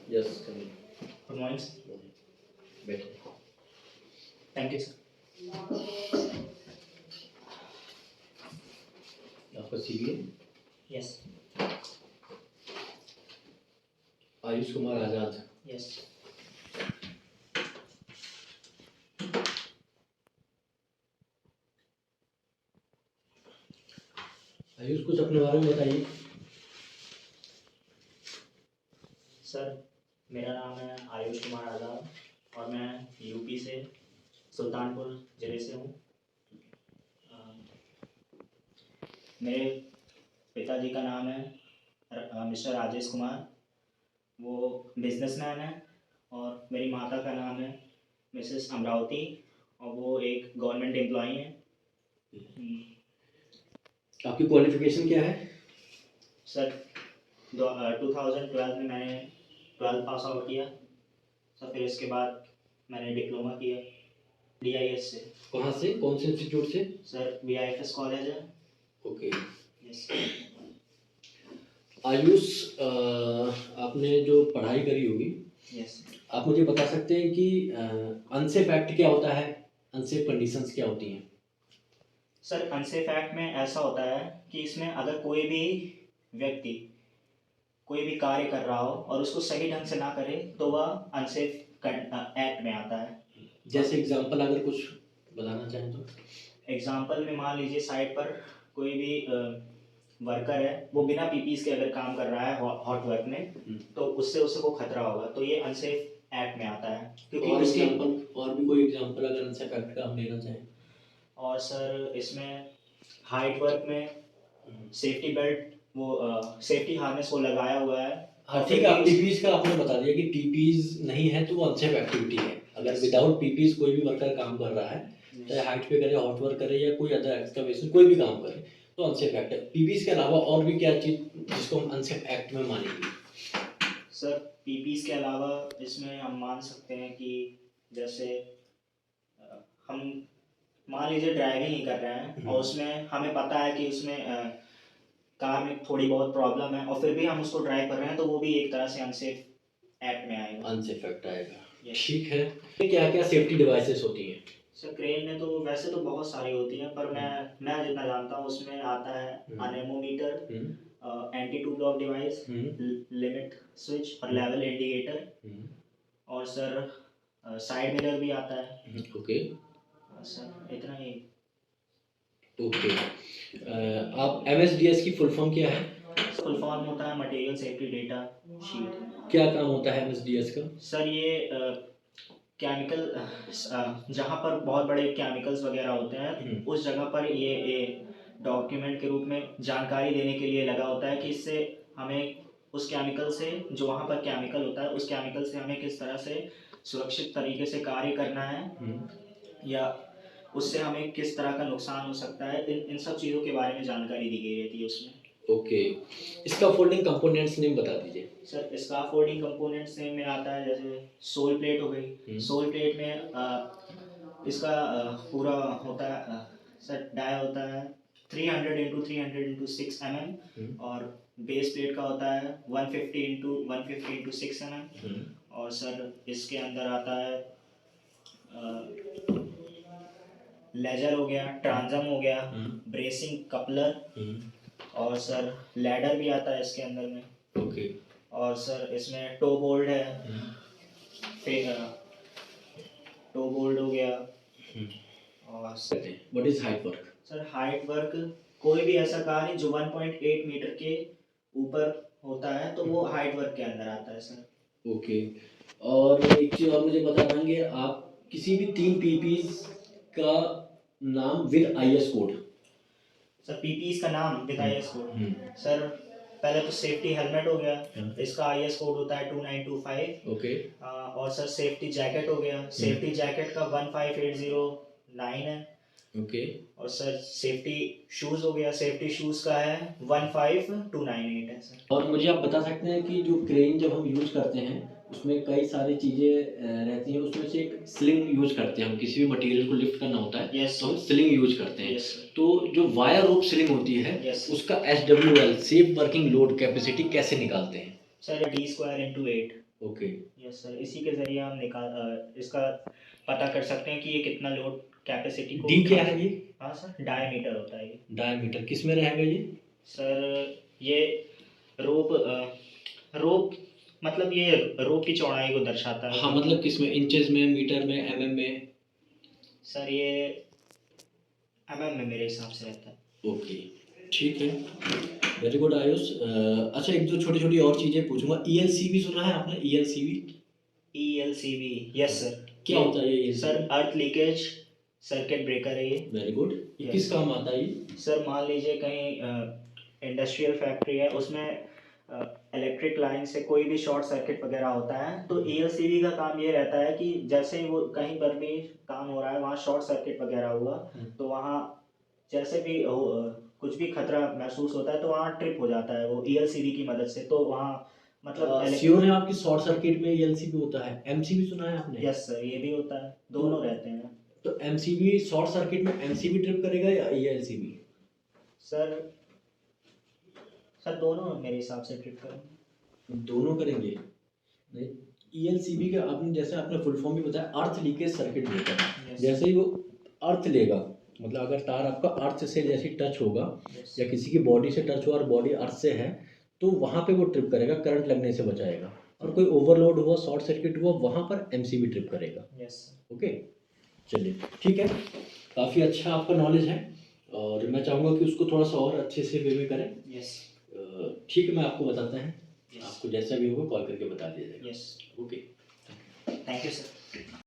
Yes come good morning sir. बैठे। Thank you sir. आपका CV है? यस आयुष कुमार आजाद। यस। आयुष कुछ अपने बारे में बताइए। सर मेरा नाम है आयुष कुमार आजाद और मैं यूपी से सुल्तानपुर ज़िले से हूँ। मेरे पिताजी का नाम है मिस्टर राजेश कुमार, वो बिजनेसमैन है। और मेरी माता का नाम है मिसेस अमरावती और वो एक गवर्नमेंट एम्प्लॉई हैं। आपकी क्वालिफिकेशन क्या है? सर 2012 में मैंने 12 पास आउट किया सर। फिर इसके बाद मैंने डिप्लोमा किया DIS से। कहाँ से, कौन से इंस्टीट्यूट से? सर BIFS कॉलेज है। ओके। यस। आयुष, आपने जो पढ़ाई करी होगी, यस। आप मुझे बता सकते हैं कि अनसेफ एक्ट क्या होता है, अनसेफ कंडीशंस क्या होती हैं? सर अनसेफ एक्ट में ऐसा होता है कि इसमें अगर कोई भी व्यक्ति कोई भी कार्य कर रहा हो और उसको सही ढंग से ना करे तो वह अनसेफ एक्ट में आता है। जैसे एग्जांपल अगर कुछ बताना चाहें तो? एग्जांपल में मान लीजिए साइट पर कोई भी वर्कर है, वो बिना पीपीज के अगर काम कर रहा है हॉट वर्क में, तो उससे उसको खतरा होगा, तो ये अनसेफ एक्ट में आता है। क्योंकि और उसके एग्जांपल, और भी कोई एग्जांपल अगर अनसेफ एक्ट का हम लेना चाहें? और सर इसमें हाइट वर्क में सेफ्टी बेल्ट, वो सेफ्टी हार्नेस वो लगाया हुआ है। हाँ ठीक है, आप पीपीज का आपने बता दिया कि पीपीज नहीं है तो वो अनसेफ एक्टिविटी है। अगर विदाउट पीपीज कोई भी वर्कर काम कर रहा है, चाहे हाइट पे करे, हॉट वर्क करे या कोई अदर एक्सकवेशन कोई भी काम करे, तो अनसेफ एक्ट है। पीपीज के अलावा और भी क्या चीज जिसको हम अनसेफ एक्ट में मानेंगे? सर पीपीज के अलावा इसमें हम मान सकते हैं कि जैसे हम मान लीजिए ड्राइविंग ही कर रहे हैं और उसमें हमें पता है कि उसमें कार में थोड़ी बहुत प्रॉब्लम है और फिर भी हम उसको ड्राइव कर रहे हैं, तो वो भी एक तरह से अनसेफ एक्ट में आएगा। अनसेफ एक्ट आएगा, ठीक है। क्या क्या सेफ्टी डिवाइसेस होती हैं? सर क्रेन में तो वैसे तो बहुत सारी होती हैं, पर मैं जितना जानता हूँ उसमें आता है anemometer, anti two block device, limit switch और लेवल इंडिकेटर, और सर साइड मिरर भी आता है। ओके सर इतना ही। ओके। आप MSDS की फुल फॉर्म क्या है? फुल फॉर्म होता है मटेरियल सेफ्टी डेटा शीट। क्या काम होता है MSDS का? सर ये केमिकल, जहाँ पर बहुत बड़े केमिकल्स वगैरह होते हैं उस जगह पर ये डॉक्यूमेंट के रूप में जानकारी देने के लिए लगा होता है कि इससे हमें उस केमिकल से, जो वहाँ पर केमिकल होता है उस केमिकल से हमें किस तरह से सुरक्षित तरीके से कार्य करना है या उससे हमें किस तरह का नुकसान हो सकता है, इन सब चीज़ों के बारे में जानकारी दी गई रहती है उसमें। ओके। इसका फोल्डिंग कंपोनेंट्स नेम बता दीजिए। सर स्काफोल्डिंग कंपोनेंट्स में आता है जैसे सोल प्लेट हो गई। सोल प्लेट में इसका पूरा होता है सर, डाया होता है 300x300x6 mm और बेस प्लेट का होता है 150x150x6 mm। और सर इसके अंदर आता है लेजर हो गया, ट्रांसम हो गया, ब्रेसिंग कपलर, और सर लैडर भी आता है इसके अंदर में। ओके। और सर इसमें टो बोल्ट है, फिर टो बोल्ट हो गया। और what is height work? Sir height work कोई भी ऐसा कार्य जो 1.8 मीटर के ऊपर होता है तो वो हाइट वर्क के अंदर आता है सर। ओके। और एक चीज और मुझे बता देंगे, आप किसी भी 3 पीपीज का नाम with IS code? Sir PPs का नाम विद IS कोड, सर पहले तो सेफ्टी हेलमेट हो गया, इसका IS कोड होता है 2925। ओके। और सर सेफ्टी जैकेट हो गया, सेफ्टी जैकेट का 15809 है। ओके। और सर सेफ्टी शूज हो गया, सेफ्टी शूज का है 15298 है सर। और मुझे आप बता सकते हैं कि जो क्रेन जब हम यूज करते हैं उसमें कई सारी चीजें रहती हैं, उसमें से एक स्लिंग यूज करते हैं हम, किसी भी मटेरियल को लिफ्ट करना होता है। yes, तो हम स्लिंग यूज करते हैं। yes, तो जो वायर रोप स्लिंग होती है, yes, उसका SWL safe working load capacity कैसे निकालते हैं? Sir d square into 8। Okay, yes sir, इसी के ज़रिए हम इसका पता कर सकते हैं कि ये कितना लोड कैपेसिटी को डी क्या है ये? हाँ सर, डायमीटर होता है ये। डायमीटर किस में रहेगा ये? सर ये रोप रोप मतलब ये रोप की चौड़ाई को दर्शाता है। हाँ, मतलब किस में, इंचेस में, मीटर में, एमएम में? सर ये mm में मेरे हिसाब से रहता है। ओके, ठीक है, वेरी गुड आयुष। अच्छा, एक दो छोटी छोटी और चीज़ें पूछूंगा। ईएलसीबी सुना है आपने? ELCB ELCB, yes sir. क्या होता है ये? सर अर्थ लीकेज सर्किट ब्रेकर है ये। Very good. ये किस काम आता है ये? सर मान लीजिए कहीं इंडस्ट्रियल फैक्ट्री है, उसमें इलेक्ट्रिक लाइन से कोई भी शॉर्ट सर्किट वगैरह होता है, तो ELCB का काम ये रहता है कि जैसे ही वो कहीं पर भी काम हो रहा है, वहाँ शॉर्ट सर्किट वगैरह हुआ, तो वहाँ जैसे भी कुछ भी खतरा महसूस होता है तो वहाँ ट्रिप हो जाता है वो ELCB की मदद से। तो वहाँ मतलब श्योर है आपकी शॉर्ट सर्किट में ईएलसीबी होता है? एमसीबी सुना है आपने? यस सर, ये भी होता है, दोनों रहते हैं। तो एमसीबी शॉर्ट सर्किट में एमसीबी ट्रिप करेगा या ईएलसीबी? सर सर दोनों मेरे हिसाब से ट्रिप करेंगे। दोनों करेंगे? नहीं, ईएलसीबी का आपने जैसे आपने फुल फॉर्म भी बताया, अर्थ लीकेज सर्किट ब्रेकर। Yes. जैसे ही वो अर्थ लेगा, मतलब अगर तार आपका अर्थ से जैसे टच होगा Yes. या किसी की बॉडी से टच हुआ और बॉडी अर्थ से है, तो वहाँ पे वो ट्रिप करेगा, करंट लगने से बचाएगा। और कोई ओवरलोड हुआ, शॉर्ट सर्किट हुआ, वहाँ पर एमसीबी ट्रिप करेगा। यस ओके, चलिए ठीक है, काफ़ी अच्छा आपका नॉलेज है और मैं चाहूँगा कि उसको थोड़ा सा और अच्छे से वे में करें। यस ठीक है, मैं आपको बताता है, Yes. आपको जैसा भी होगा कॉल करके बता दिया जाएगा। Yes, okay. Thank you sir.